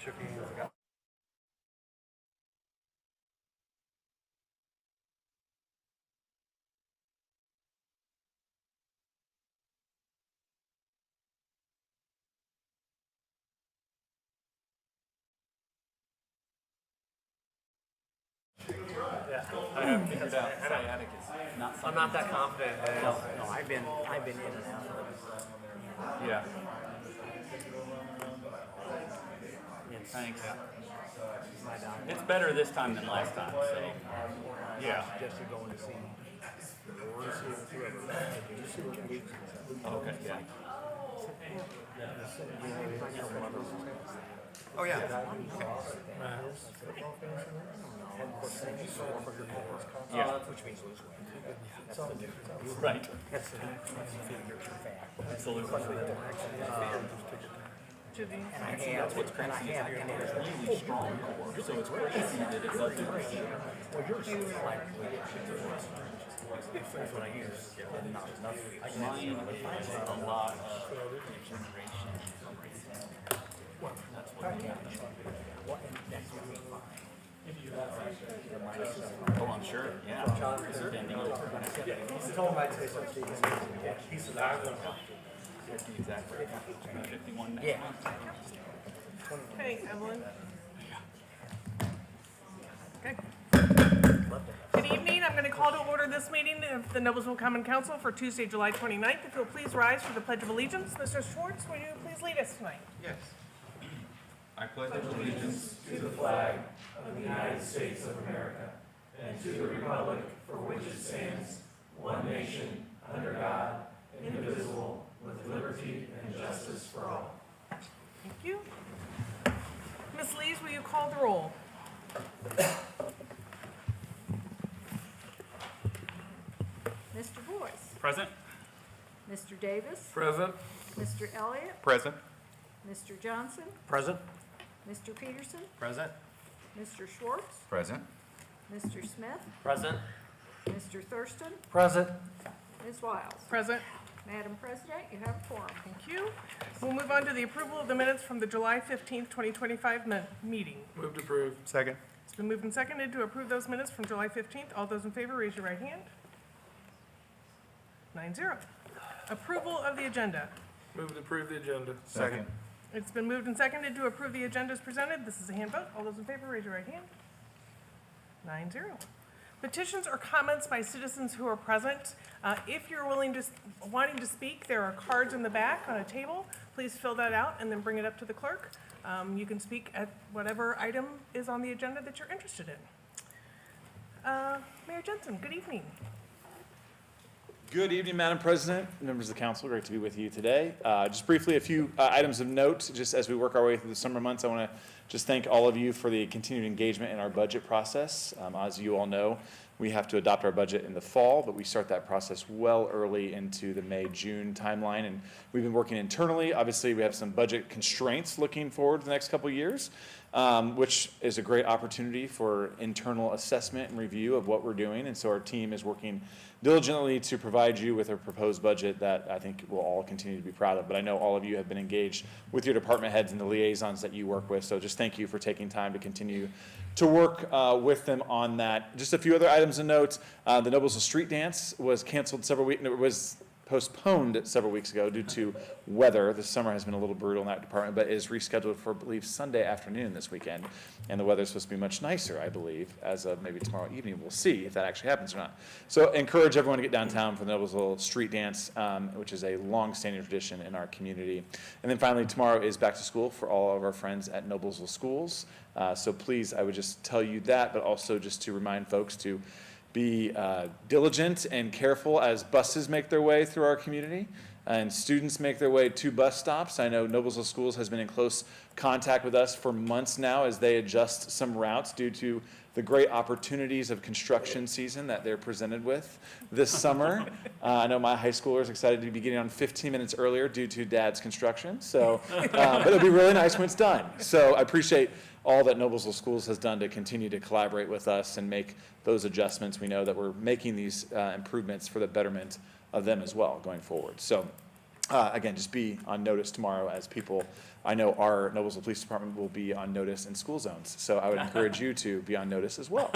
Shook hands. I have figured out sciatic is not something. I'm not that confident. No, I've been in and out of it. Yeah. It's Thanks. my doctor. It's better this time than last time, so. Yeah. Suggested going to see whoever. Okay, yeah. Oh yeah. Yeah. Which means lose weight. Right. That's the figure for fat. Absolutely. And I have, and I have, and it is Really strong core, so it's crazy that it doesn't. well, yours is like that's what I use. Not enough. Mine is a lot of regeneration. That's what I got. What, and that's what we find. Oh, I'm sure, yeah. Bending over. I told him I'd say something. He said, I will. 50 exactly. 51 now. Yeah. Okay, Evelyn. Okay. Love to Good evening. I'm going to call to order this meeting of the Noblesville Common Council for Tuesday, July 29th. If you'll please rise for the Pledge of Allegiance. Mr. Schwartz, will you please lead us tonight? Yes. I pledge allegiance to the flag of the United States of America and to the republic for which it stands, one nation, under God, indivisible, with liberty and justice for all. Thank you. Ms. Lees, will you call the roll? Mr. Boyce, Present? Mr. Davis, Present. Mr. Elliott, Present. Mr. Johnson, Present. Mr. Peterson, Present. Mr. Schwartz, Present. Mr. Smith, Present. Mr. Thurston, Present. Ms. Wiles. Present. Madam President, you have a quorum. Thank you. We'll move on to the approval of the minutes from the July 15th, 2025 meeting. Move to approve. Second. It's been moved and seconded to approve those minutes from July 15th. All those in favor, raise your right hand. 9-0. Approval of the agenda. Move to approve the agenda. Second. It's been moved and seconded to approve the agenda as presented. This is a hand vote. All those in favor, raise your right hand. 9-0. Petitions or comments by citizens who are present. If you're wanting to speak, there are cards in the back on a table. Please fill that out and then bring it up to the clerk. You can speak at whatever item is on the agenda that you're interested in. Mayor Jensen, good evening. Good evening, Madam President, members of the council. Great to be with you today. Just briefly, a few items of note, just as we work our way through the summer months. I want to just thank all of you for the continued engagement in our budget process. As you all know, we have to adopt our budget in the fall, but we start that process well early into the May-June timeline, and we've been working internally. Obviously, we have some budget constraints looking forward to the next couple of years, which is a great opportunity for internal assessment and review of what we're doing, and so our team is working diligently to provide you with a proposed budget that I think we'll all continue to be proud of. But I know all of you have been engaged with your department heads and the liaisons that you work with, so just thank you for taking time to continue to work with them on that. Just a few other items of note. The Noblesville Street Dance was canceled was postponed several weeks ago due to weather. The summer has been a little brutal in that department, but is rescheduled for, I believe, Sunday afternoon this weekend. And the weather's supposed to be much nicer, I believe, as of maybe tomorrow evening. We'll see if that actually happens or not. So encourage everyone to get downtown for the Noblesville Street Dance, which is a long-standing tradition in our community. And then finally, tomorrow is back to school for all of our friends at Noblesville schools. So please, I would just tell you that, but also just to remind folks to be diligent and careful as buses make their way through our community and students make their way to bus stops. I know Noblesville Schools has been in close contact with us for months now as they adjust some routes due to the great opportunities of construction season that they're presented with this summer. I know my high schooler is excited to be getting on 15 minutes earlier due to Dad's construction. So, but it'll be really nice when it's done. So I appreciate all that Noblesville Schools has done to continue to collaborate with us and make those adjustments. We know that we're making these improvements for the betterment of them as well going forward. So again, just be on notice tomorrow as people, I know our Noblesville Police Department will be on notice in school zones, so I would encourage you to be on notice as well.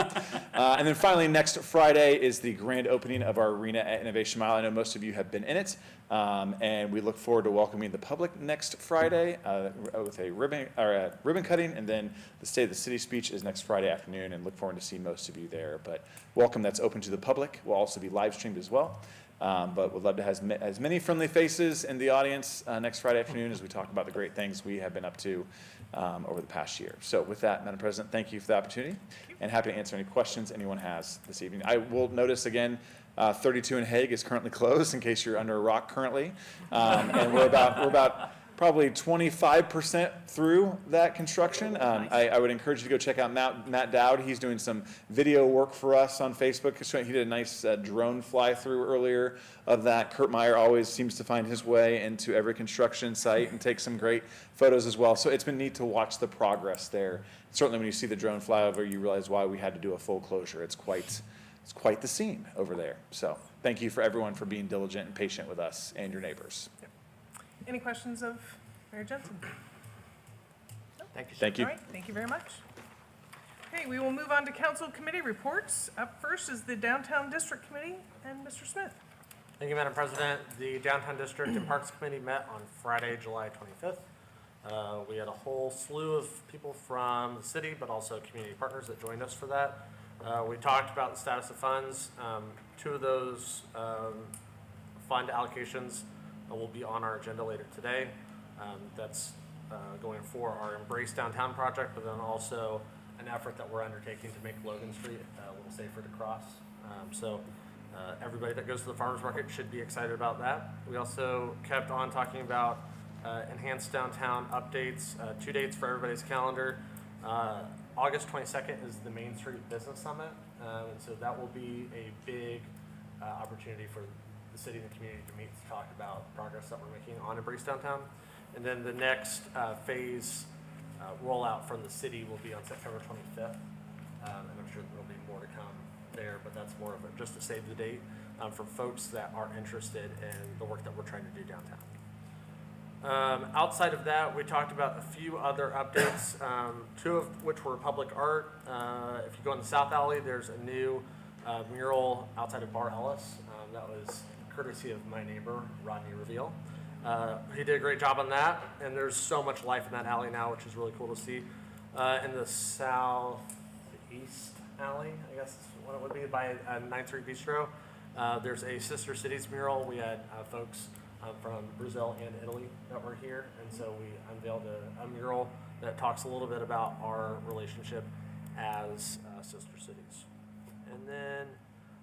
And then finally, next Friday is the grand opening of our arena at Innovation Mile. I know most of you have been in it, and we look forward to welcoming the public next Friday with a ribbon cutting, and then the State of the City speech is next Friday afternoon, and look forward to seeing most of you there. But welcome, that's open to the public. Will also be live streamed as well. But would love to have as many friendly faces in the audience next Friday afternoon as we talk about the great things we have been up to over the past year. So with that, Madam President, thank you for the opportunity, and happy to answer any questions anyone has this evening. I will notice again, 32 in Hague is currently closed in case you're under a rock currently, and we're about probably 25% through that construction. I would encourage you to go check out Matt Dowd. He's doing some video work for us on Facebook. He did a nice drone fly through earlier of that. Kurt Meyer always seems to find his way into every construction site and take some great photos as well. So it's been neat to watch the progress there. Certainly when you see the drone fly over, you realize why we had to do a full closure. It's quite the scene over there. So thank you for everyone for being diligent and patient with us and your neighbors. Any questions of Mayor Jensen? No? Thank you. All right, thank you very much. Okay, we will move on to council committee reports. Up first is the Downtown District Committee and Mr. Smith. Thank you, Madam President. The Downtown District and Parks Committee met on Friday, July 25th. We had a whole slew of people from the city, but also community partners that joined us for that. We talked about the status of funds. Two of those fund allocations will be on our agenda later today. That's going for our Embrace Downtown project, but then also an effort that we're undertaking to make Logan Street a little safer to cross. So everybody that goes to the farmers market should be excited about that. We also kept on talking about enhanced downtown updates, 2 dates for everybody's calendar. August 22nd is the Main Street Business Summit, and so that will be a big opportunity for the city and the community to meet to talk about progress that we're making on Embrace Downtown. And then the next phase rollout from the city will be on September 25th. And I'm sure there'll be more to come there, but that's more of a, just to save the date for folks that are interested in the work that we're trying to do downtown. Outside of that, we talked about a few other updates, 2 of which were public art. If you go in the South Alley, there's a new mural outside of Bar Ellis. That was courtesy of my neighbor, Rodney Reveal. He did a great job on that, and there's so much life in that alley now, which is really cool to see. In the southeast alley, I guess is what it would be, by 9th Street Bistro, there's a Sister Cities mural. We had folks from Brazil and Italy that were here, and so we unveiled a mural that talks a little bit about our relationship as Sister Cities. And then,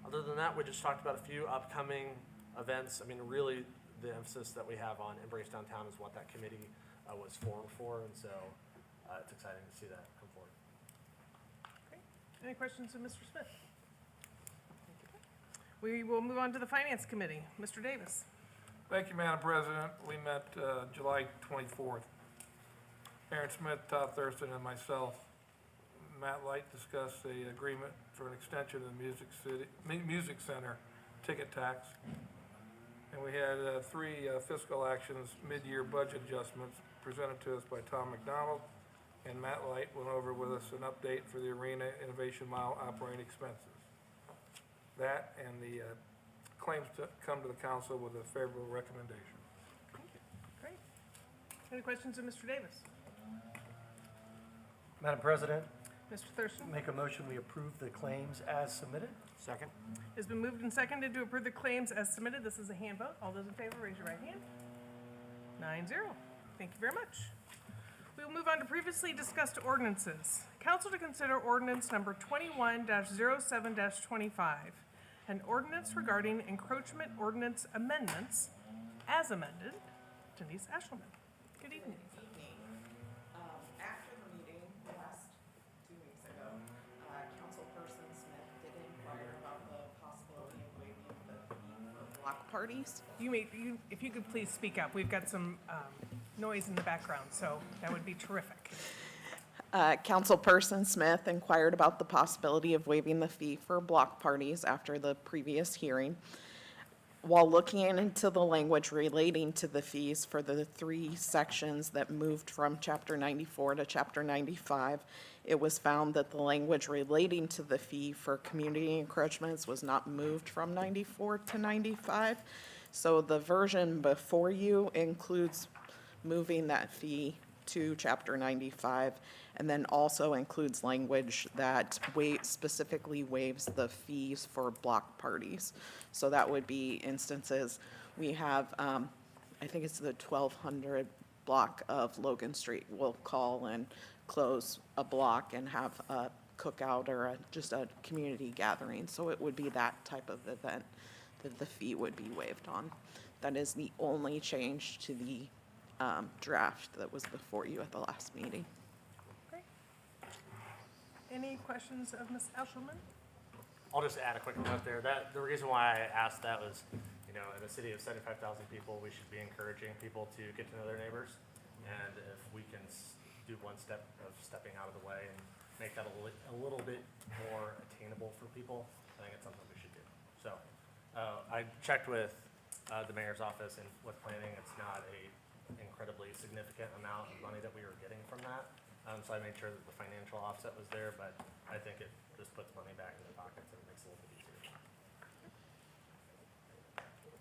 other than that, we just talked about a few upcoming events. I mean, really, the emphasis that we have on Embrace Downtown is what that committee was formed for, and so it's exciting to see that come forward. Okay. Any questions of Mr. Smith? We will move on to the Finance Committee. Mr. Davis. Thank you, Madam President. We met July 24th. Aaron Smith, Todd Thurston, and myself. Matt Light discussed the agreement for an extension of the Music Center ticket tax. And we had 3 fiscal actions, mid-year budget adjustments presented to us by Tom McDonald, and Matt Light went over with us an update for the Arena Innovation Mile operating expenses. That and the claims to come to the council with a favorable recommendation. Thank you. Great. Any questions of Mr. Davis? Madam President, Mr. Thurston? make a motion we approve the claims as submitted. Second. It's been moved and seconded to approve the claims as submitted. This is a hand vote. All those in favor, raise your right hand. 9-0. Thank you very much. We will move on to previously discussed ordinances. Council to consider ordinance number 21-07-25, an ordinance regarding encroachment ordinance amendments as amended. Denise Ashelman. Good evening. After the meeting last 2 weeks ago, Councilperson Smith did inquire about the possibility of waiving the fee for block parties. If you could please speak up. We've got some noise in the background, so that would be terrific. Councilperson Smith inquired about the possibility of waiving the fee for block parties after the previous hearing. While looking into the language relating to the fees for the 3 sections that moved from Chapter 94 to Chapter 95, it was found that the language relating to the fee for community encroachments was not moved from 94 to 95. So the version before you includes moving that fee to Chapter 95, and then also includes language that specifically waives the fees for block parties. So that would be instances, we have, I think it's the 1200 block of Logan Street. We'll call and close a block and have a cookout or just a community gathering. So it would be that type of event that the fee would be waived on. That is the only change to the draft that was before you at the last meeting. Great. Any questions of Ms. Eshelman? I'll just add a quick note there. That the reason why I asked that was, you know, in a city of 75,000 people, we should be encouraging people to get to know their neighbors. And if we can do one step of stepping out of the way and make that a little bit more attainable for people, I think it's something we should do. So I checked with the mayor's office, and with planning, it's not a incredibly significant amount of money that we were getting from that. So I made sure that the financial offset was there, but I think it just puts money back in the pockets and makes it a little bit easier.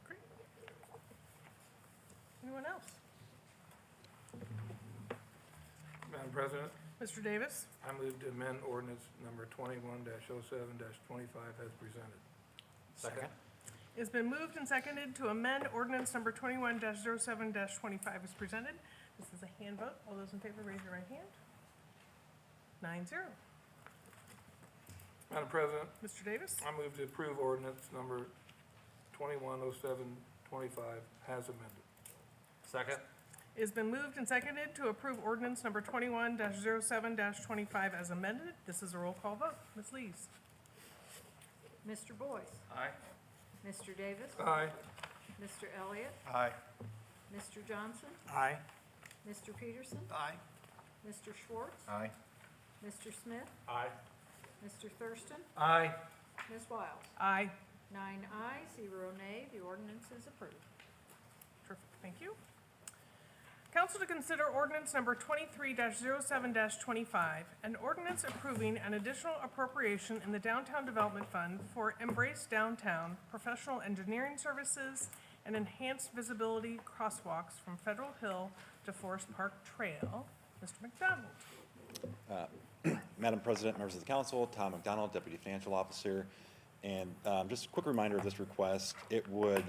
Great. Anyone else? Madam President, Mr. Davis? I move to amend ordinance number 21-07-25 as presented. Second. It's been moved and seconded to amend ordinance number 21-07-25 as presented. This is a hand vote. All those in favor, raise your right hand. 9-0. Madam President, Mr. Davis? I move to approve ordinance number 21-07-25 as amended. Second. It's been moved and seconded to approve ordinance number 21-07-25 as amended. This is a roll call vote. Ms. Lees? Mr. Boyce? Aye. Mr. Davis? Aye. Mr. Elliott? Aye. Mr. Johnson? Aye. Mr. Peterson? Aye. Mr. Schwartz? Aye. Mr. Smith? Aye. Mr. Thurston? Aye. Ms. Wild? Aye. 9 ayes, 0 nay, the ordinance is approved. Terrific, thank you. Council to consider ordinance number 23-07-25, an ordinance approving an additional appropriation in the Downtown Development Fund for Embrace Downtown professional engineering services and enhanced visibility crosswalks from Federal Hill to Forest Park Trail. Mr. McDonald. Madam President, members of the council, Tom McDonald, Deputy Financial Officer. And just a quick reminder of this request, it would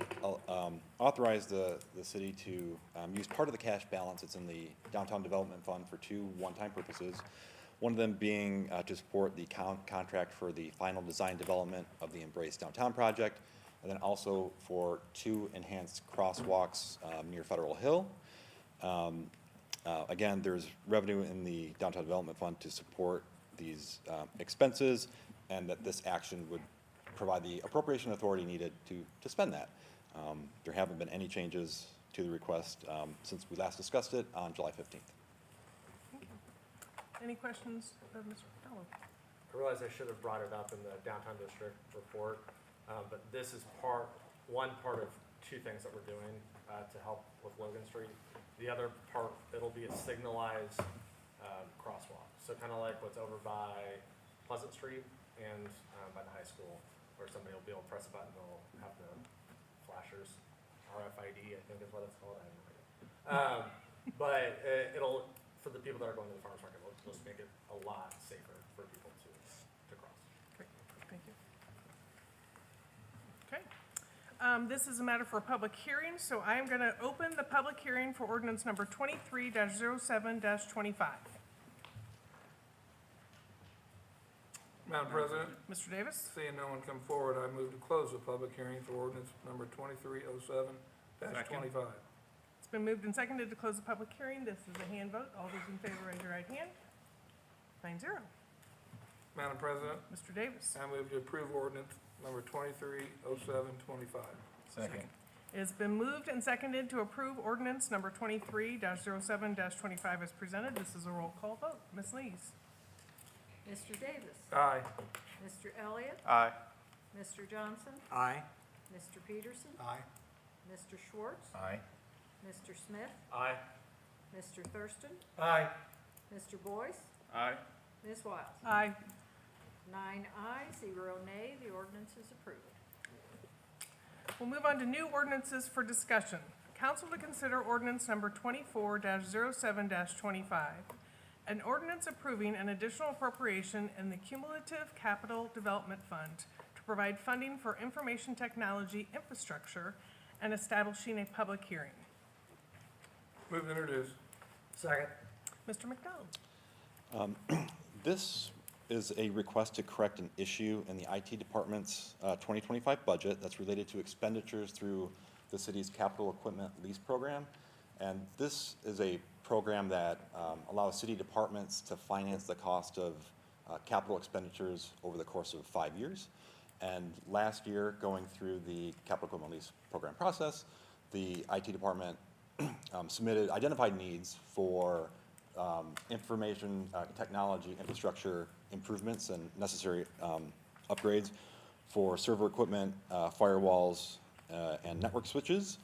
authorize the city to use part of the cash balance that's in the Downtown Development Fund for 2 one-time purposes. One of them being to support the contract for the final design development of the Embrace Downtown project, and then also for 2 enhanced crosswalks near Federal Hill. Again, there's revenue in the Downtown Development Fund to support these expenses, and that this action would provide the appropriation authority needed to spend that. There haven't been any changes to the request since we last discussed it on July 15th. Any questions of Mr. McDonald? I realize I should have brought it up in the downtown district report, but this is one part of 2 things that we're doing to help with Logan Street. The other part, it'll be a signalized crosswalk. So kind of like what's over by Pleasant Street and by the high school, where somebody will be able to press a button, they'll have the flashers, RFID, I think is what it's called. I have no idea. But it'll, for the people that are going to the farmer's market, it'll just make it a lot safer for people to cross. Great, thank you. Okay. This is a matter for a public hearing, so I am going to open the public hearing for ordinance number 23-07-25. Madam President, Mr. Davis? seeing no one come forward, I move to close the public hearing for ordinance number 23-07-25. It's been moved and seconded to close the public hearing. This is a hand vote. All those in favor, raise your right hand. 9-0. Madam President, Mr. Davis? I move to approve ordinance number 23-07-25. Second. It's been moved and seconded to approve ordinance number 23-07-25 as presented. This is a roll call vote. Ms. Lees? Mr. Davis? Aye. Mr. Elliott? Aye. Mr. Johnson? Aye. Mr. Peterson? Aye. Mr. Schwartz? Aye. Mr. Smith? Aye. Mr. Thurston? Aye. Mr. Boyce? Aye. Ms. Wiles? Aye. 9 ayes, 0 nay, the ordinance is approved. We'll move on to new ordinances for discussion. Council to consider ordinance number 24-07-25. An ordinance approving an additional appropriation in the Cumulative Capital Development Fund to provide funding for information technology infrastructure and establishing a public hearing. Move to introduce. Second. Mr. McDonald? This is a request to correct an issue in the IT department's 2025 budget that's related to expenditures through the city's capital equipment lease program. And this is a program that allows city departments to finance the cost of capital expenditures over the course of 5 years. And last year, going through the capital equipment lease program process, the IT department identified needs for information technology infrastructure improvements and necessary upgrades for server equipment, firewalls, and network switches.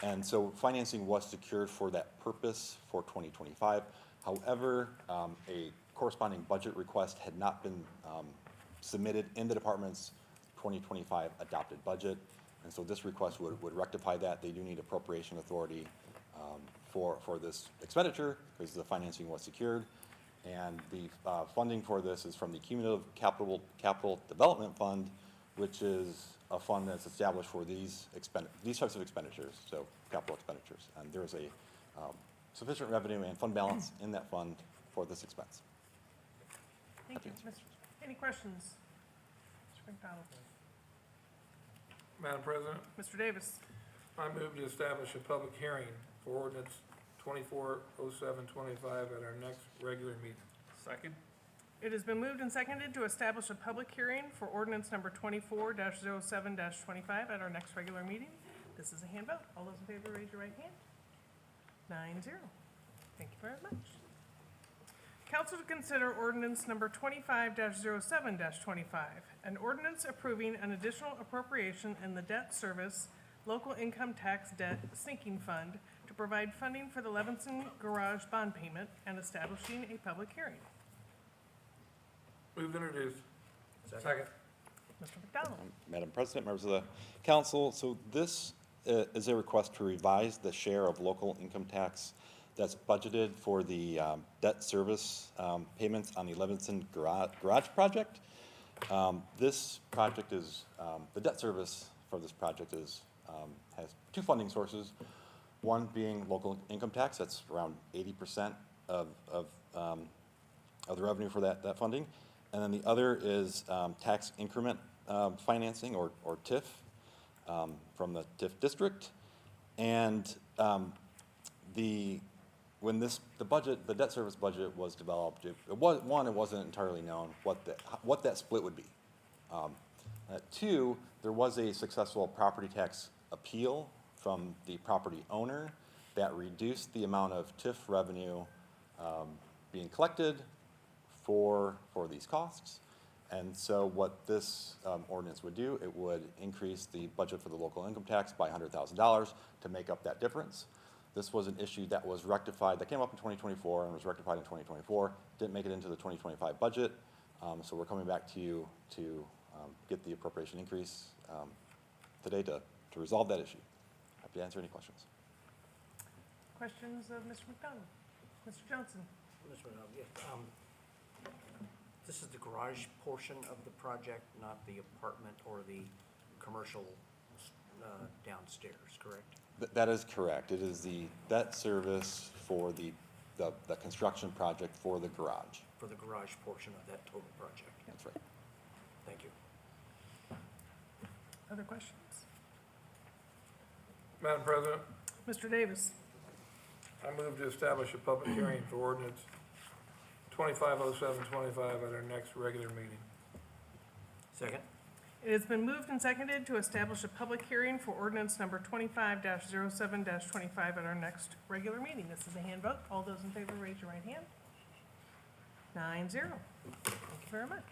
And so financing was secured for that purpose for 2025. However, a corresponding budget request had not been submitted in the department's 2025 adopted budget. And so this request would rectify that. They do need appropriation authority for this expenditure because the financing was secured. And the funding for this is from the Cumulative Capital Development Fund, which is a fund that's established for these types of expenditures, so capital expenditures. And there is a sufficient revenue and fund balance in that fund for this expense. Thank you. Any questions? Mr. McDonald? Madam President, Mr. Davis? I move to establish a public hearing for ordinance 240725 at our next regular meeting. Second. It has been moved and seconded to establish a public hearing for ordinance number 24-07-25 at our next regular meeting. This is a hand vote. All those in favor, raise your right hand. 9-0. Thank you very much. Council to consider ordinance number 25-07-25, an ordinance approving an additional appropriation in the debt service local income tax debt sinking fund to provide funding for the Levinson Garage bond payment and establishing a public hearing. Move to introduce. Second. Mr. McDonald? Madam President, members of the council, so this is a request to revise the share of local income tax that's budgeted for the debt service payments on the Levinson Garage project. This project is, the debt service for this project is, has two funding sources. One being local income tax, that's around 80% of the revenue for that funding. And then the other is tax increment financing, or TIF, from the TIF district. And when the debt service budget was developed, it wasn't entirely known what that split would be. Two, there was a successful property tax appeal from the property owner that reduced the amount of TIF revenue being collected for these costs. And so what this ordinance would do, it would increase the budget for the local income tax by $100,000 to make up that difference. This was an issue that was rectified, that came up in 2024 and was rectified in 2024, didn't make it into the 2025 budget. So we're coming back to you to get the appropriation increase today to resolve that issue. Happy to answer any questions. Questions of Mr. McDonald? Mr. Johnson? Mr. McDonald, yes. This is the garage portion of the project, not the apartment or the commercial downstairs, correct? That is correct. It is the debt service for the construction project for the garage. For the garage portion of that total project. That's right. Thank you. Other questions? Madam President, Mr. Davis? I move to establish a public hearing for ordinance 250725 at our next regular meeting. Second. It has been moved and seconded to establish a public hearing for ordinance number 25-07-25 at our next regular meeting. This is a hand vote. All those in favor, raise your right hand. 9-0. Thank you very much.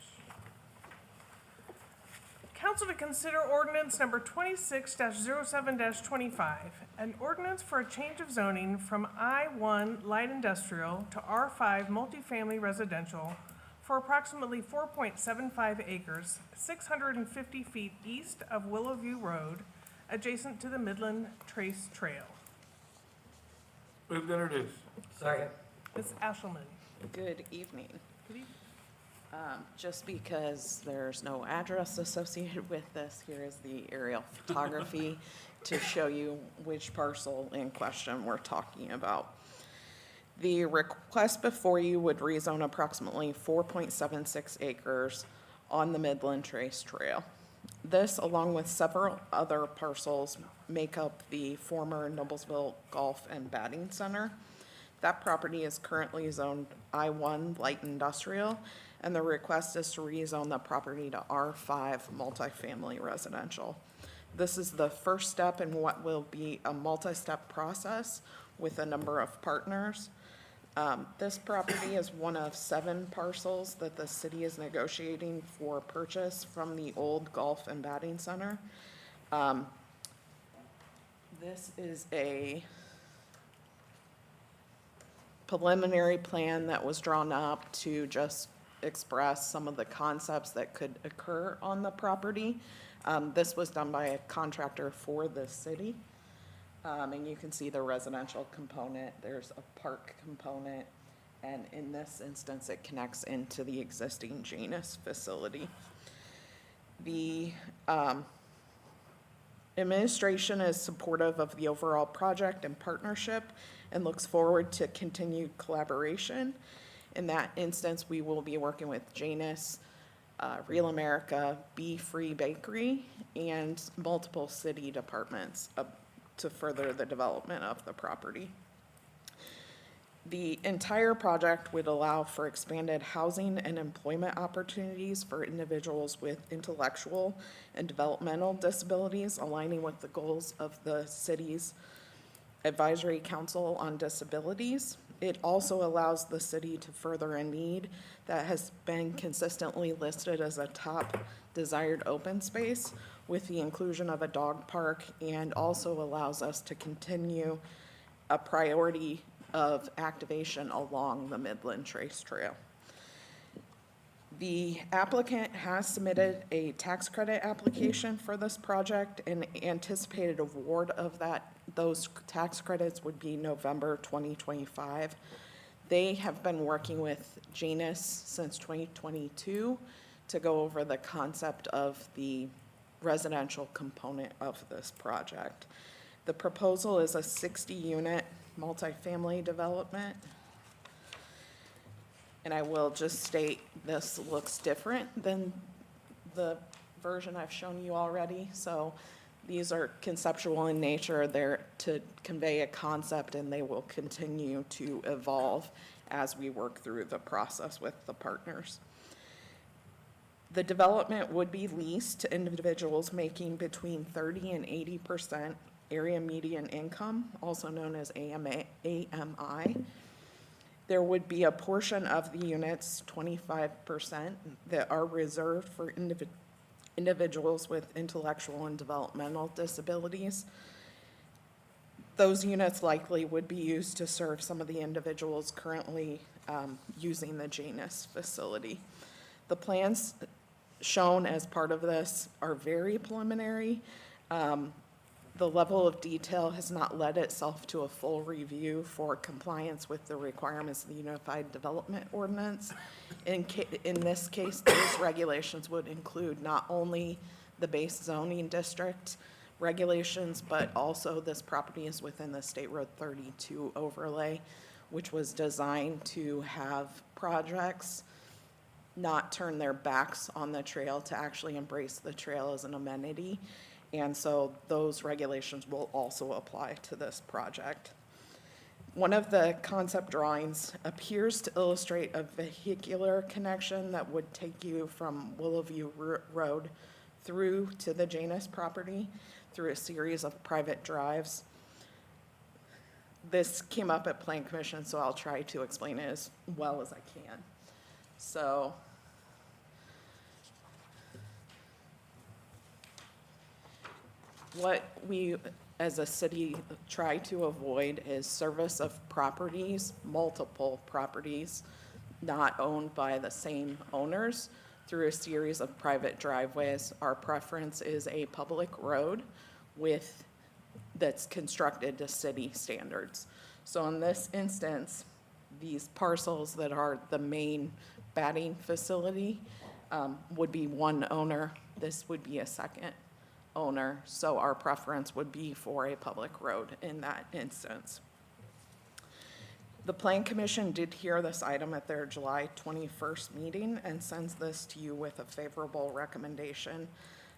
Council to consider ordinance number 26-07-25, an ordinance for a change of zoning from I-1 light industrial to R5 multifamily residential for approximately 4.75 acres, 650 feet east of Willowview Road, adjacent to the Midland Trace Trail. Move to introduce. Second. Ms. Ashelman. Good evening. Good evening. Just because there's no address associated with this, here is the aerial photography to show you which parcel in question we're talking about. The request before you would rezone approximately 4.76 acres on the Midland Trace Trail. This, along with several other parcels, make up the former Noblesville Golf and Batting Center. That property is currently zoned I-1 light industrial, and the request is to rezone the property to R5 multifamily residential. This is the first step in what will be a multi-step process with a number of partners. This property is one of 7 parcels that the city is negotiating for purchase from the old golf and batting center. This is a preliminary plan that was drawn up to just express some of the concepts that could occur on the property. This was done by a contractor for the city. And you can see the residential component, there's a park component, and in this instance, it connects into the existing Janus facility. The administration is supportive of the overall project and partnership and looks forward to continued collaboration. In that instance, we will be working with Janus, Real America, Bee Free Bakery, and multiple city departments to further the development of the property. The entire project would allow for expanded housing and employment opportunities for individuals with intellectual and developmental disabilities, aligning with the goals of the city's Advisory Council on Disabilities. It also allows the city to further a need that has been consistently listed as a top desired open space with the inclusion of a dog park, and also allows us to continue a priority of activation along the Midland Trace Trail. The applicant has submitted a tax credit application for this project, and anticipated award of those tax credits would be November 2025. They have been working with Janus since 2022 to go over the concept of the residential component of this project. The proposal is a 60-unit multifamily development. And I will just state, this looks different than the version I've shown you already. So these are conceptual in nature. They're to convey a concept, and they will continue to evolve as we work through the process with the partners. The development would be leased to individuals making between 30 and 80% area median income, also known as AMI. There would be a portion of the units, 25%, that are reserved for individuals with intellectual and developmental disabilities. Those units likely would be used to serve some of the individuals currently using the Janus facility. The plans shown as part of this are very preliminary. The level of detail has not led itself to a full review for compliance with the requirements of the Unified Development Ordinance. In this case, those regulations would include not only the base zoning district regulations, but also this property is within the State Road 32 overlay, which was designed to have projects not turn their backs on the trail, to actually embrace the trail as an amenity. And so those regulations will also apply to this project. One of the concept drawings appears to illustrate a vehicular connection that would take you from Willowview Road through to the Janus property through a series of private drives. This came up at Plan Commission, so I'll try to explain it as well as I can. So What we, as a city, try to avoid is service of properties, multiple properties, not owned by the same owners through a series of private driveways. Our preference is a public road that's constructed to city standards. So in this instance, these parcels that are the main batting facility would be one owner. This would be a second owner. So our preference would be for a public road in that instance. The Plan Commission did hear this item at their July 21st meeting and sends this to you with a favorable recommendation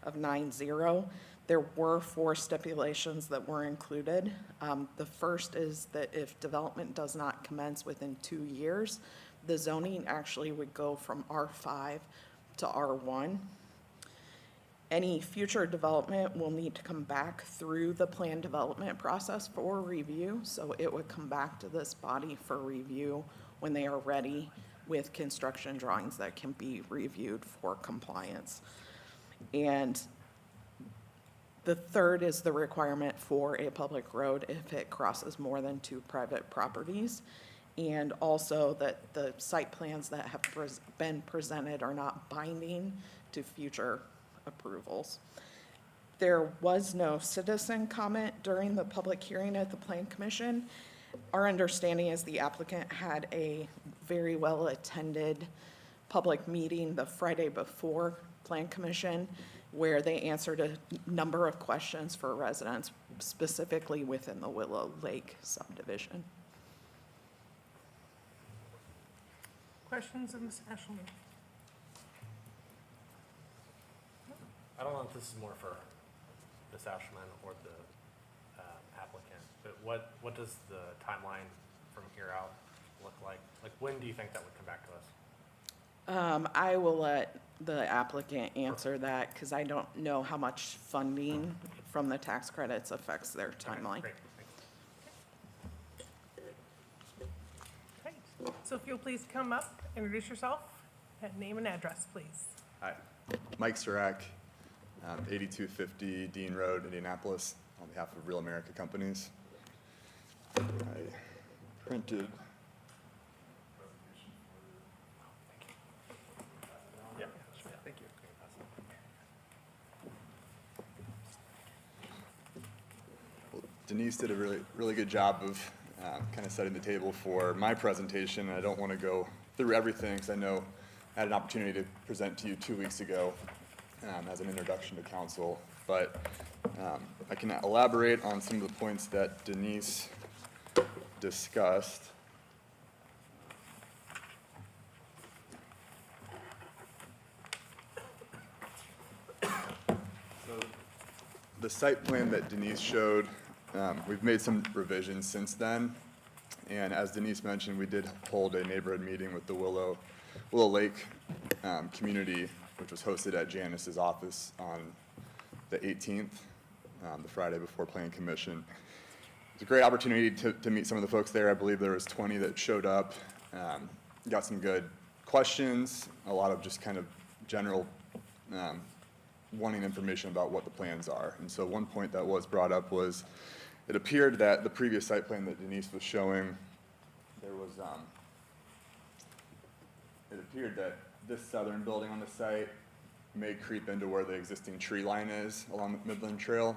of 9-0. There were 4 stipulations that were included. The first is that if development does not commence within 2 years, the zoning actually would go from R5 to R1. Any future development will need to come back through the plan development process for review, so it would come back to this body for review when they are ready with construction drawings that can be reviewed for compliance. And the third is the requirement for a public road if it crosses more than 2 private properties, and also that the site plans that have been presented are not binding to future approvals. There was no citizen comment during the public hearing at the Plan Commission. Our understanding is the applicant had a very well-attended public meeting the Friday before Plan Commission, where they answered a number of questions for residents, specifically within the Willow Lake subdivision. Questions of Ms. Eshelman? I don't know if this is more for Ms. Ashman or the applicant, but what does the timeline from here out look like? Like, when do you think that would come back to us? I will let the applicant answer that because I don't know how much funding from the tax credits affects their timeline. Great, thanks. Great. So if you'll please come up, introduce yourself, and name and address, please. Hi, Mike Surak, 8250 Dean Road, Indianapolis, on behalf of Real America Companies. I printed. Yeah, sure. Thank you. Well, Denise did a really good job of kind of setting the table for my presentation. I don't want to go through everything because I know I had an opportunity to present to you 2 weeks ago as an introduction to council, but I can elaborate on some of the points that Denise discussed. So the site plan that Denise showed, we've made some revisions since then, and as Denise mentioned, we did hold a neighborhood meeting with the Willow Lake community, which was hosted at Janice's office on the 18th, the Friday before Plan Commission. It was a great opportunity to meet some of the folks there. I believe there was 20 that showed up. Got some good questions, a lot of just kind of general wanting information about what the plans are. And so one point that was brought up was it appeared that the previous site plan that Denise was showing, there was, it appeared that this southern building on the site may creep into where the existing tree line is along the Midland Trail.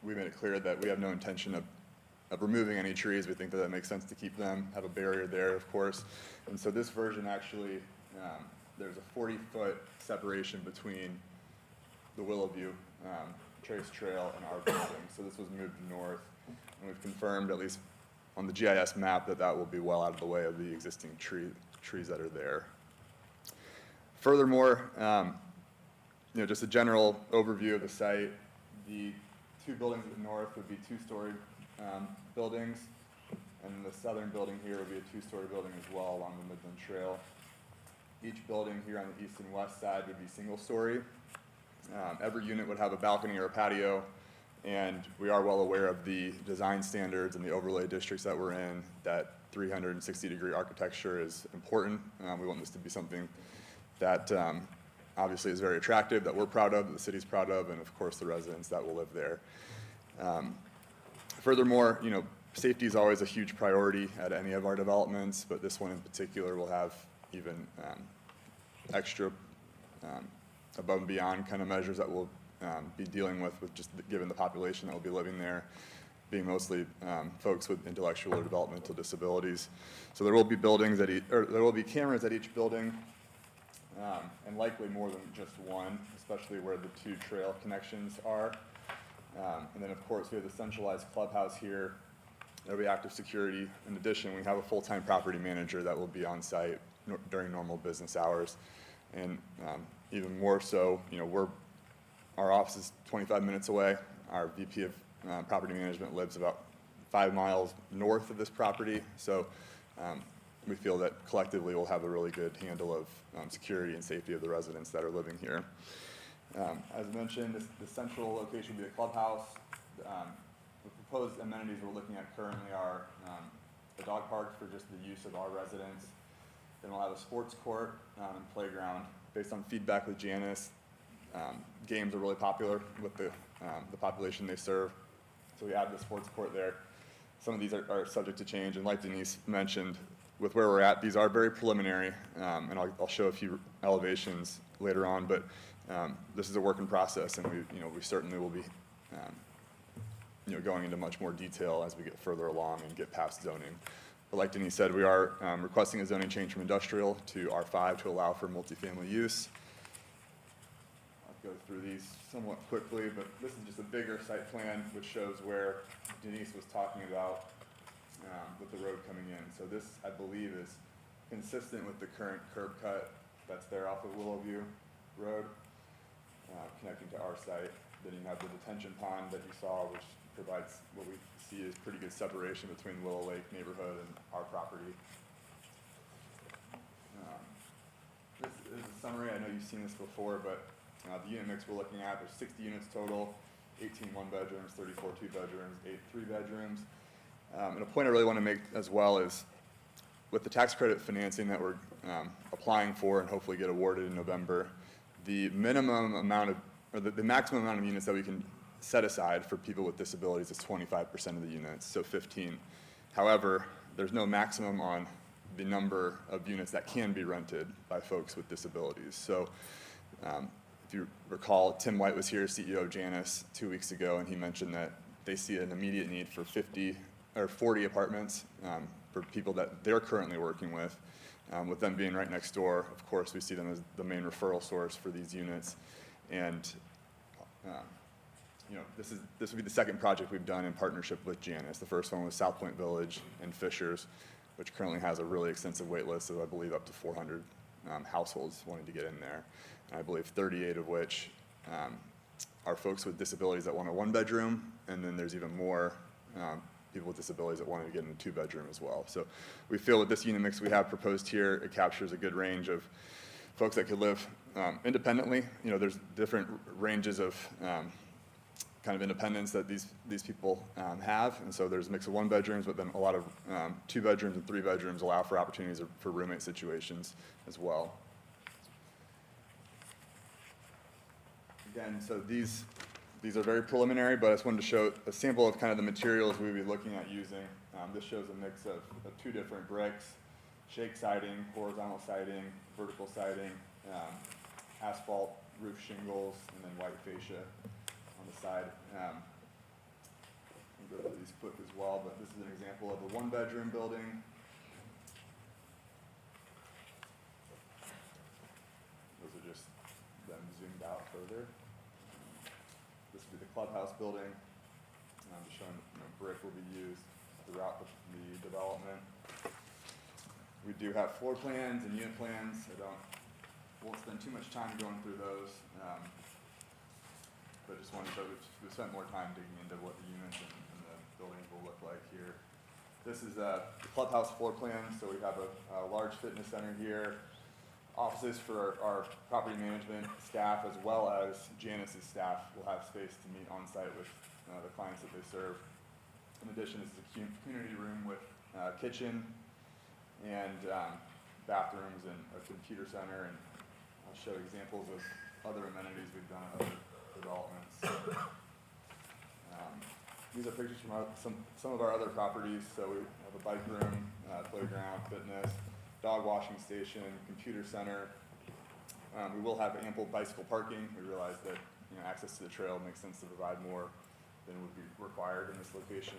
We made it clear that we have no intention of removing any trees. We think that makes sense to keep them, have a barrier there, of course. And so this version actually, there's a 40-foot separation between the Willowview Trace Trail and our building. So this was moved north, and we've confirmed, at least on the GIS map, that that will be well out of the way of the existing trees that are there. Furthermore, just a general overview of the site. The 2 buildings at the north would be 2-story buildings, and the southern building here would be a 2-story building as well along the Midland Trail. Each building here on the east and west side would be single-story. Every unit would have a balcony or a patio, and we are well aware of the design standards and the overlay districts that we're in, that 360-degree architecture is important. We want this to be something that obviously is very attractive, that we're proud of, that the city's proud of, and of course the residents that will live there. Furthermore, you know, safety is always a huge priority at any of our developments, but this one in particular will have even extra above and beyond kind of measures that we'll be dealing with just given the population that will be living there, being mostly folks with intellectual or developmental disabilities. So there will be buildings at there will be cameras at each building, and likely more than just one, especially where the two trail connections are. And then of course we have the centralized clubhouse here. There'll be active security. In addition, we have a full-time property manager that will be on site during normal business hours. And even more so, you know, our office is 25 minutes away. Our VP of property management lives about 5 miles north of this property. So we feel that collectively we'll have a really good handle of security and safety of the residents that are living here. As mentioned, the central location will be the clubhouse. The proposed amenities we're looking at currently are the dog park for just the use of our residents. Then we'll have a sports court and playground. Based on feedback with Janice, games are really popular with the population they serve. So we add the sports court there. Some of these are subject to change, and like Denise mentioned, with where we're at, these are very preliminary, and I'll show a few elevations later on, but this is a work in process, and we certainly will be going into much more detail as we get further along and get past zoning. But like Denise said, we are requesting a zoning change from industrial to R5 to allow for multifamily use. I'll go through these somewhat quickly, but this is just a bigger site plan which shows where Denise was talking about with the road coming in. So this, I believe, is consistent with the current curb cut that's there off of Willowview Road, connecting to our site. Then you have the detention pond that you saw, which provides what we see as pretty good separation between Willow Lake neighborhood and our property. This is a summary. I know you've seen this before, but the unit mix we're looking at, there's 60 units total, 18 one-bedrooms, 34 two-bedrooms, 8 three-bedrooms. And a point I really want to make as well is, with the tax credit financing that we're applying for and hopefully get awarded in November, the minimum amount of, or the maximum amount of units that we can set aside for people with disabilities is 25% of the units, so 15. However, there's no maximum on the number of units that can be rented by folks with disabilities. So if you recall, Tim White was here, CEO of Janus, 2 weeks ago, and he mentioned that they see an immediate need for 40 apartments for people that they're currently working with them being right next door. Of course, we see them as the main referral source for these units. And this will be the second project we've done in partnership with Janus. The first one was South Point Village and Fishers, which currently has a really extensive wait list of, I believe, up to 400 households wanting to get in there. And I believe 38 of which are folks with disabilities that want a one-bedroom, and then there's even more people with disabilities that want to get in a two-bedroom as well. So we feel with this unit mix we have proposed here, it captures a good range of folks that could live independently. There's different ranges of kind of independence that these people have, and so there's a mix of one bedrooms, but then a lot of 2 bedrooms and 3 bedrooms allow for opportunities for roommate situations as well. Again, so these are very preliminary, but I just wanted to show a sample of kind of the materials we would be looking at using. This shows a mix of 2 different bricks, shake siding, horizontal siding, vertical siding, asphalt roof shingles, and then white fascia on the side. I'll go through these quick as well, but this is an example of a 1-bedroom building. Those are just them zoomed out further. This would be the clubhouse building. I'm just showing brick will be used throughout the development. We do have floor plans and unit plans. Won't spend too much time going through those, but just wanted to show we've spent more time digging into what the units and the buildings will look like here. This is the clubhouse floor plan. So we have a large fitness center here, offices for our property management staff, as well as Janus's staff will have space to meet on site with the clients that they serve. In addition, this is a community room with kitchen and bathrooms and a computer center, and I'll I'll show examples of other amenities we've done at other developments. These are pictures from some of our other properties. So we have a bike room, playground, fitness, dog washing station, computer center. We will have ample bicycle parking. We realize that access to the trail makes sense to provide more than would be required in this location.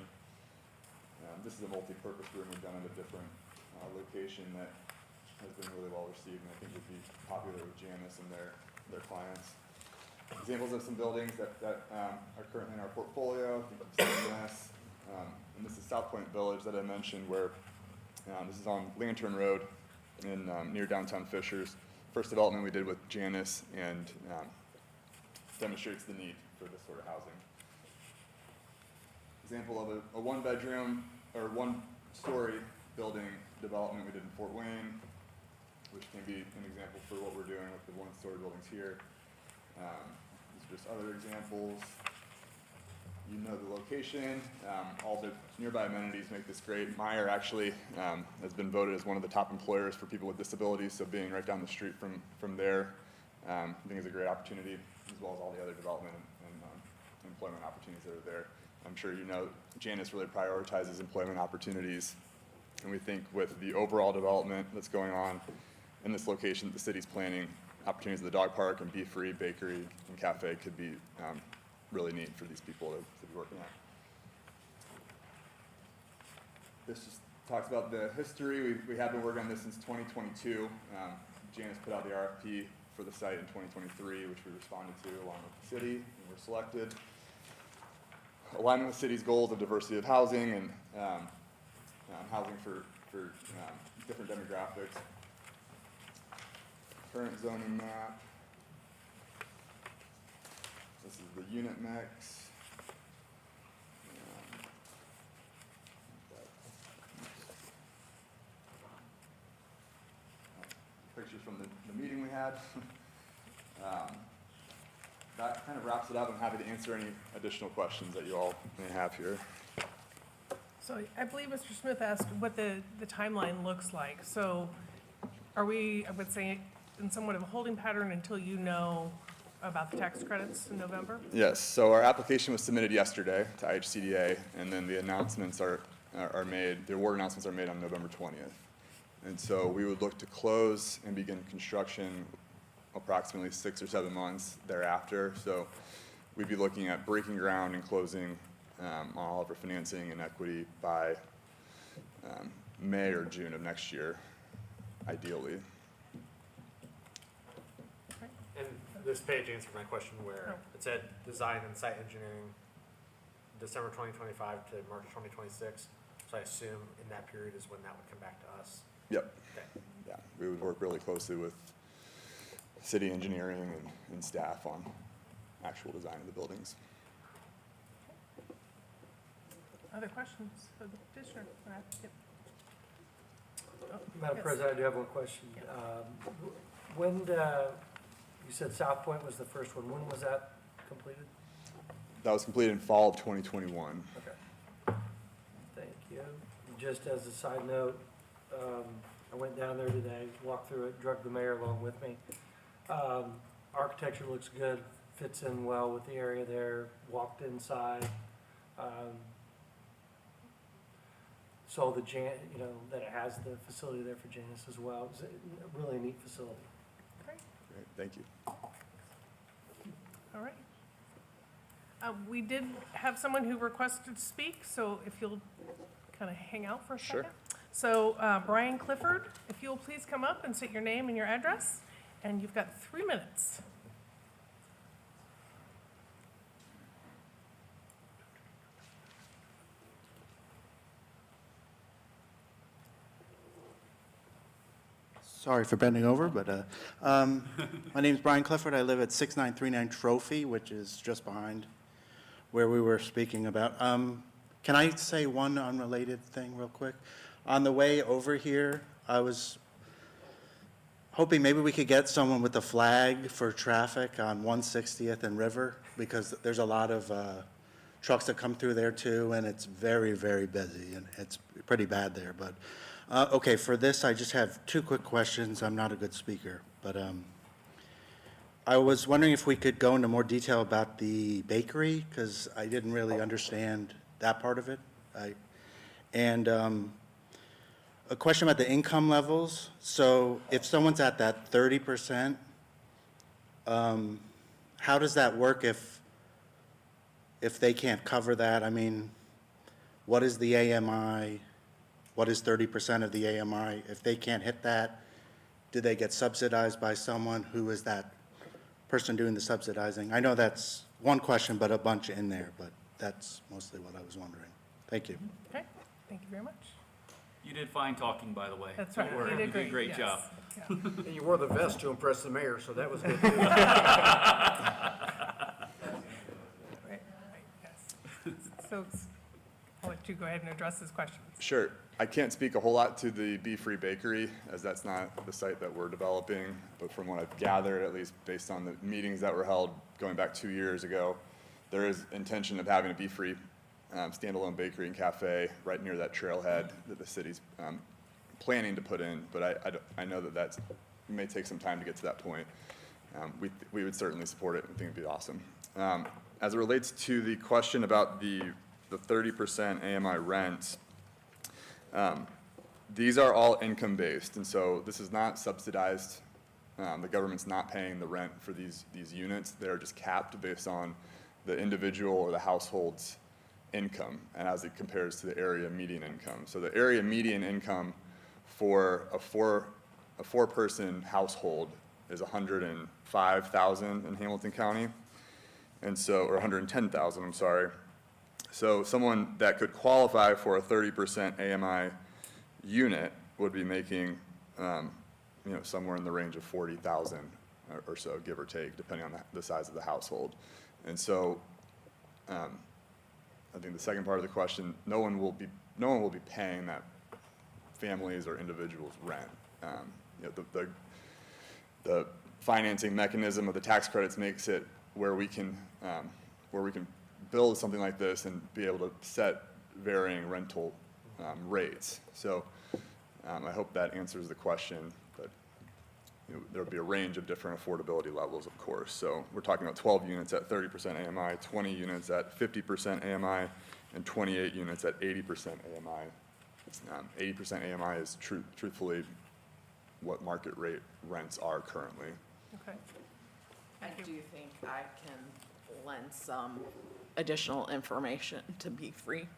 This is a multi-purpose room we've done at a different location that has been really well received and I think would be popular with Janice and their clients. Examples of some buildings that are currently in our portfolio. I think you've seen this. And this is South Point Village that I mentioned where this is on Lantern Road in near downtown Fishers. First development we did with Janice and demonstrates the need for this sort of housing. Example of a one-bedroom or one-story building development we did in Fort Wayne, which can be an example for what we're doing with the one-story buildings here. These are just other examples. You know the location. All the nearby amenities make this great. Meyer actually has been voted as one of the top employers for people with disabilities, so being right down the street from there, I think is a great opportunity, as well as all the other development and employment opportunities that are there. I'm sure you know Janice really prioritizes employment opportunities, and we think with the overall development that's going on in this location, the city's planning, opportunities at the dog park and bee-free bakery and cafe could be really neat for these people to be working at. This just talks about the history. We have been working on this since 2022. Janice put out the RFP for the site in 2023, which we responded to along with the city, and were selected. Alignment with the city's goals of diversity of housing and housing for different demographics. Current zoning map. This is the unit mix. Pictures from the meeting we had. That kind of wraps it up. I'm happy to answer any additional questions that you all may have here. So I believe Mr. Smith asked what the timeline looks like. So are we, I would say, in somewhat of a holding pattern until you know about the tax credits in November? Yes, so our application was submitted yesterday to IHCDA, and then the announcements are made, the award announcements are made on November 20th. And so we would look to close and begin construction approximately 6 or 7 months thereafter. So we'd be looking at breaking ground and closing on all of our financing and equity by May or June of next year, ideally. And this page answered my question where it said design and site engineering December 2025 to March 2026. So I assume in that period is when that would come back to us. Yep. Okay. Yeah, we would work really closely with city engineering and staff on actual design of the buildings. Other questions for the petitioner? Yep. Oh, Madam yes. President, I do have one question. When, you said South Point was the first one, when was that completed? That was completed in fall of 2021. Okay. Thank you. Just as a side note, I went down there today, walked through it, drug the mayor along with me. Architecture looks good, fits in well with the area there, walked inside. Saw the that it has the facility there for Janice as well. It's a really neat facility. Great. Great, thank you. All right. We did have someone who requested to speak, so if you'll kind of hang out for a Sure. second. So Brian Clifford, if you'll please come up and state your name and your address, and you've got 3 minutes. Sorry for bending over, but my name's Brian Clifford. I live at 6939 Trophy, which is just behind where we were speaking about. Can I say one unrelated thing real quick? On the way over here, I was hoping maybe we could get someone with a flag for traffic on 160th and River, because there's a lot of trucks that come through there too, and it's very, very busy, and it's pretty bad there. But okay, for this, I just have 2 quick questions. I'm not a good speaker, but I was wondering if we could go into more detail about the bakery, because I didn't really understand that part of it. And a question about the income levels. So if someone's at that 30%, how does that work if they can't cover that? I mean, what is the AMI? What is 30% of the AMI? If they can't hit that, do they get subsidized by someone? Who is that person doing the subsidizing? I know that's one question, but a bunch in there, but that's mostly what I was wondering. Thank you. Okay, thank you very much. You did fine talking, by the way. That's right. Don't worry. You did a great yes. job. Yeah. And you wore the vest to impress the mayor, so that was good too. Right, yes. So I'll let you go ahead and address his questions. Sure. I can't speak a whole lot to the Be Free Bakery, as that's not the site that we're developing, but from what I've gathered, at least based on the meetings that were held going back 2 years ago, there is intention of having a Be Free standalone bakery and cafe right near that trailhead that the city's planning to put in, but I know that it may take some time to get to that point. We would certainly support it and think it'd be awesome. As it relates to the question about the 30% AMI rent, these are all income-based, and so this is not subsidized. The government's not paying the rent for these units. They're just capped based on the individual or the household's income, and as it compares to the area median income. So the area median income for a four-person household is $105,000 in Hamilton County, and so, or $110,000, I'm sorry. So someone that could qualify for a 30% AMI unit would be making, somewhere in the range of 40,000 or so, give or take, depending on the size of the household. And so, I think the second part of the question, no one will be paying that families or individuals' rent. The financing mechanism of the tax credits makes it where we can build something like this and be able to set varying rental rates. So I hope that answers the question, but there'll be a range of different affordability levels, of course. So we're talking about 12 units at 30% AMI, 20 units at 50% AMI, and 28 units at 80% AMI. 80% AMI is truthfully what market rate rents are currently. Okay. I do think I can lend some additional information to Be Free,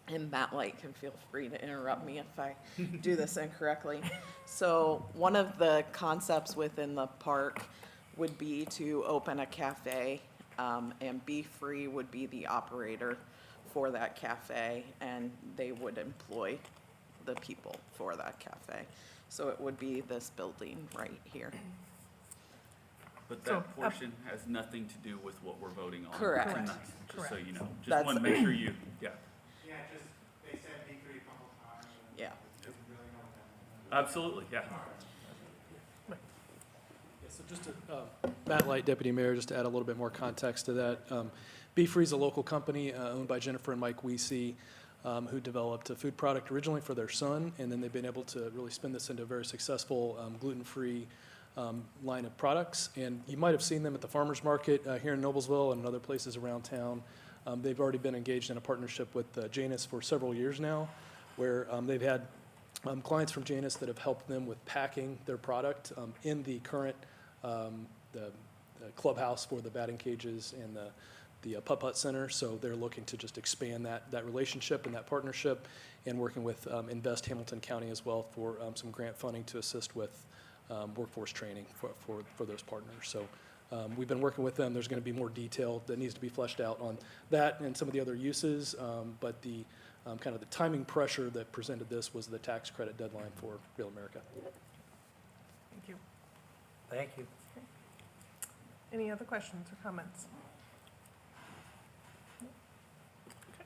and Matt Light can feel free to interrupt me if I do this incorrectly. So one of the concepts within the park would be to open a cafe, and Be Free would be the operator for that cafe, and they would employ the people for that cafe. So it would be this building right here. But So, that portion has nothing to do with what we're voting on Correct. tonight, just so Correct. you know. Just That's- want to make sure you, yeah, Yeah, just, they said Be Free a couple times. Yeah. Didn't really know that. absolutely, yeah. Yeah, so just to, Matt Light, Deputy Mayor, just to add a little bit more context to that. Be Free is a local company owned by Jennifer and Mike Weesey, who developed a food product originally for their son, and then they've been able to really spin this into a very successful gluten-free line of products. And you might have seen them at the farmers market here in Noblesville and other places around town. They've already been engaged in a partnership with Janus for several years now, where they've had clients from Janus that have helped them with packing their product in the current the clubhouse for the batting cages and the putt-putt center. So they're looking to just expand that relationship and that partnership, and working with Invest Hamilton County as well for some grant funding to assist with workforce training for those partners. So we've been working with them. There's going to be more detail that needs to be fleshed out on that and some of the other uses, but the kind of the timing pressure that presented this was the tax credit deadline for Real America. Thank you. Thank you. Any other questions or comments?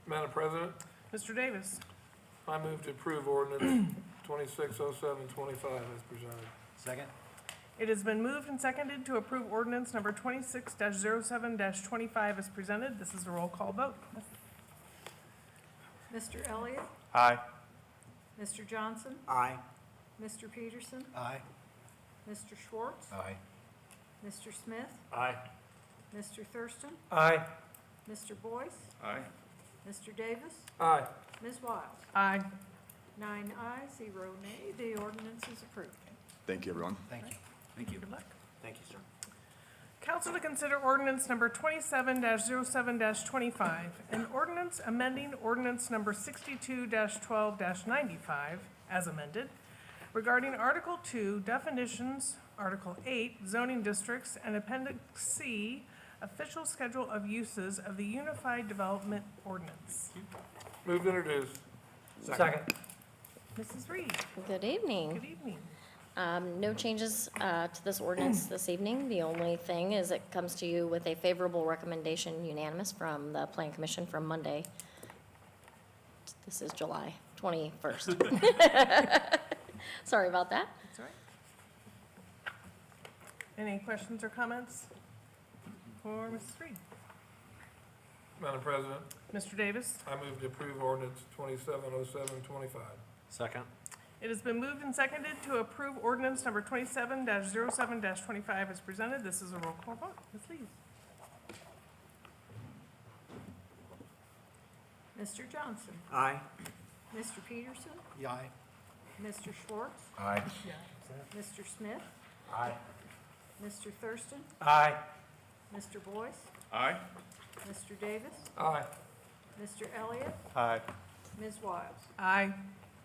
Madam President, Mr. Davis? I move to approve ordinance 260725 as presented. Second? It has been moved and seconded to approve ordinance number 26-07-25 as presented. This is a roll call vote. Mr. Elliott? Aye. Mr. Johnson? Aye. Mr. Peterson? Aye. Mr. Schwartz? Aye. Mr. Smith? Aye. Mr. Thurston? Aye. Mr. Boyce? Aye. Mr. Davis? Aye. Ms. Wiles? Aye. 9 ayes, 0 nay. The ordinance is approved. Thank you, everyone. Thank you. Thank you. Good luck. Thank you, sir. Council to consider ordinance number 27-07-25, an ordinance amending ordinance number 62-12-95 as amended regarding Article 2 definitions, Article 8 zoning districts, and Appendix C official schedule of uses of the Unified Development Ordinance. Move to introduce. Second. Mrs. Reed, Good evening. good evening. No changes to this ordinance this evening. The only thing is it comes to you with a favorable recommendation unanimous from the Plan Commission from Monday. This is July 21st. Sorry about that. That's all right. Any questions or comments for Mrs. Reed? Madam President, Mr. Davis? I move to approve ordinance 270725. Second. It has been moved and seconded to approve ordinance number 27-07-25 as presented. This is a roll call vote. Ms. Lees? Mr. Johnson? Aye. Mr. Peterson? Aye. Mr. Schwartz? Aye. Mr. Smith? Aye. Mr. Thurston? Aye. Mr. Boyce? Aye. Mr. Davis? Aye. Mr. Elliott? Aye. Ms. Wiles? Aye.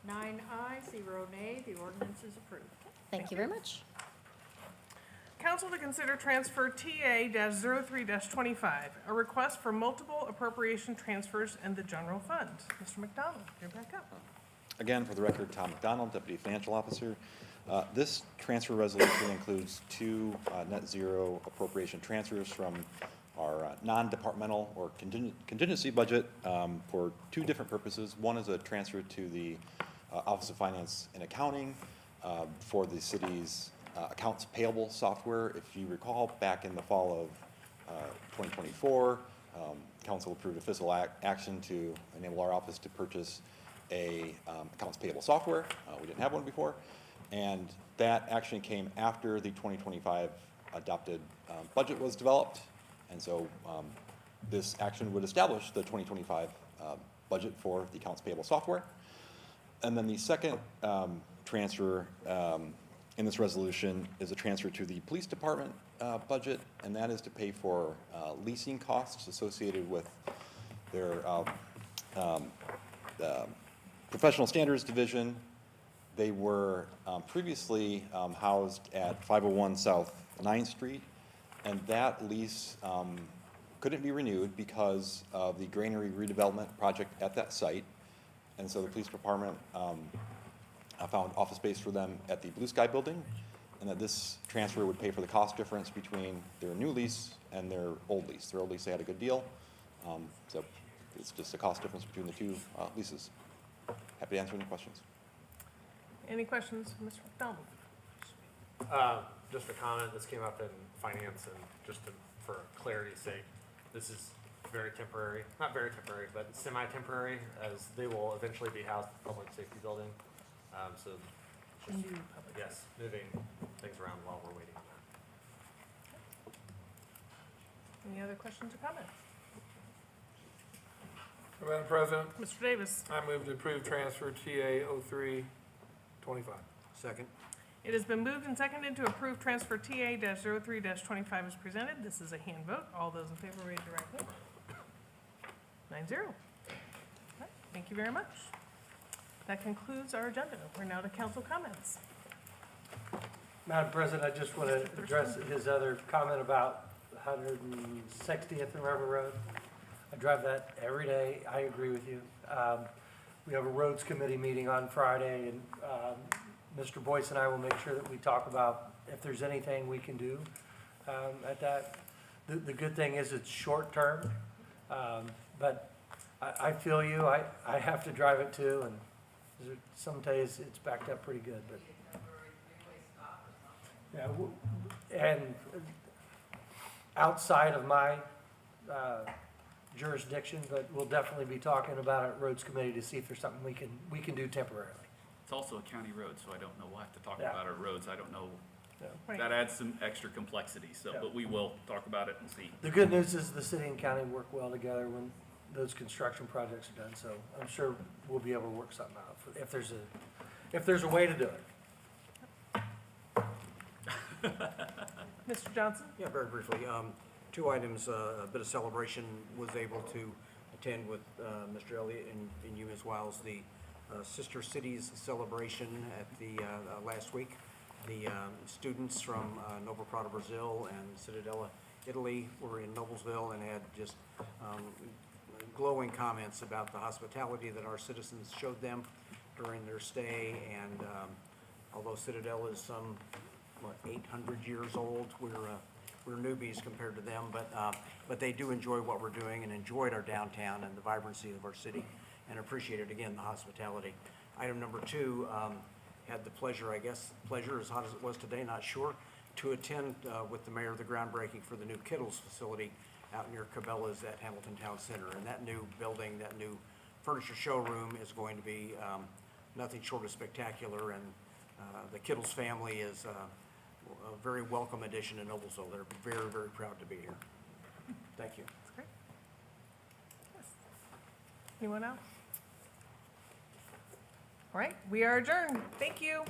9 ayes, 0 nay. The ordinance is approved. Thank you very much. Council to consider transfer TA-03-25, a request for multiple appropriation transfers in the general fund. Mr. McDonald, you're back up. Again, for the record, Tom McDonald, Deputy Financial Officer. This transfer resolution includes two net zero appropriation transfers from our non-departmental or contingency budget for two different purposes. One is a transfer to the Office of Finance and Accounting for the city's accounts payable software. If you recall, back in the fall of 2024, council approved a fiscal action to enable our office to purchase a accounts payable software. We didn't have one before, and that action came after the 2025 adopted budget was developed, and so this action would establish the 2025 budget for the accounts payable software. And then the second transfer in this resolution is a transfer to the police department budget, and that is to pay for leasing costs associated with their professional standards division. They were previously housed at 501 South 9th Street, and that lease couldn't be renewed because of the granary redevelopment project at that site. And so the police department found office space for them at the Blue Sky building, and that this transfer would pay for the cost difference between their new lease and their old lease. Their old lease, they had a good deal, so it's just a cost difference between the two leases. Happy to answer any questions. Any questions for Mr. McDonald? Just a comment, this came up in finance, and for clarity's sake, this is very temporary, not very temporary, but semi-temporary, as they will eventually be housed in the public safety building. So, just, yes, moving things around while we're waiting on that. Any other questions or comments? Madam President, Mr. Davis? I move to approve transfer TA 0325. Second. It has been moved and seconded to approve transfer TA-03-25 as presented. This is a hand vote. All those in favor raise your right hand. 9-0. Okay, thank you very much. That concludes our agenda. We're now to council comments. Madam President, I just want to address his other comment about 160th and River Road. I drive that every day. I agree with you. We have a roads committee meeting on Friday, and Mr. Boyce and I will make sure that we talk about if there's anything we can do at that. The good thing is it's short term, but I feel you. I have to drive it too, and some days it's backed up pretty good. But yeah, and outside of my jurisdiction, but we'll definitely be talking about it at Roads Committee to see if there's something we can do temporarily. It's also a county road, so I don't know, we'll have to talk Yeah. about our roads. I don't know Right. That adds some extra complexity, so, Yeah. but we will talk about it and see. The good news is the city and county work well together when those construction projects are done, so I'm sure we'll be able to work something out if there's a way to do it. Mr. Johnson? Yeah, very briefly. Two items, a bit of celebration, was able to attend with Mr. Elliott and you as well as the Sister Cities celebration at the last week. The students from Noblesville, Brazil and Cittadella, Italy were in Noblesville and had just glowing comments about the hospitality that our citizens showed them during their stay. And although Cittadella is some, 800 years old, we're newbies compared to them, but they do enjoy what we're doing and enjoyed our downtown and the vibrancy of our city and appreciated, again, the hospitality. Item number two, had the pleasure, I guess, pleasure as hot as it was today, not sure, to attend with the mayor the groundbreaking for the new Kittles facility out near Cabela's at Hamilton Town Center. And that new building, that new furniture showroom is going to be nothing short of spectacular. And the Kittles family is a very welcome addition to Noblesville. They're very, very proud to be here. Thank you. That's great. Yes. Anyone else? All right, we are adjourned. Thank you.